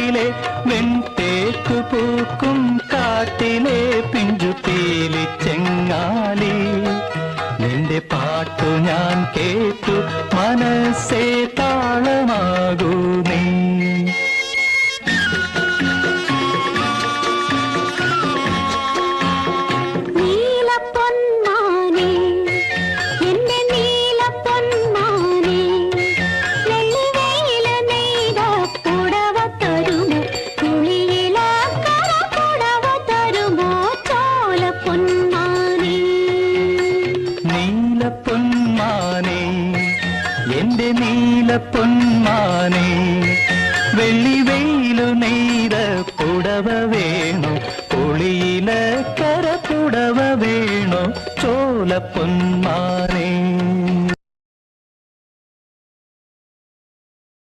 കാട്ടിലെ വെൺതേക്കു പൂക്കും കാട്ടിലെ പിഞ്ചുപീലി ചെങ്ങാലി നിന്റെ പാട്ടു ഞാൻ കേട്ടു മനസ്സേ താളമാകൂ നീ എന്റെ നീലപ്പൊന്മാനേ വെള്ളി വെയിലു നെയ്ത പുടവ വേണോ പൊളിയില കര പുടവ വേണോ ചോലപ്പൊന്മാനേ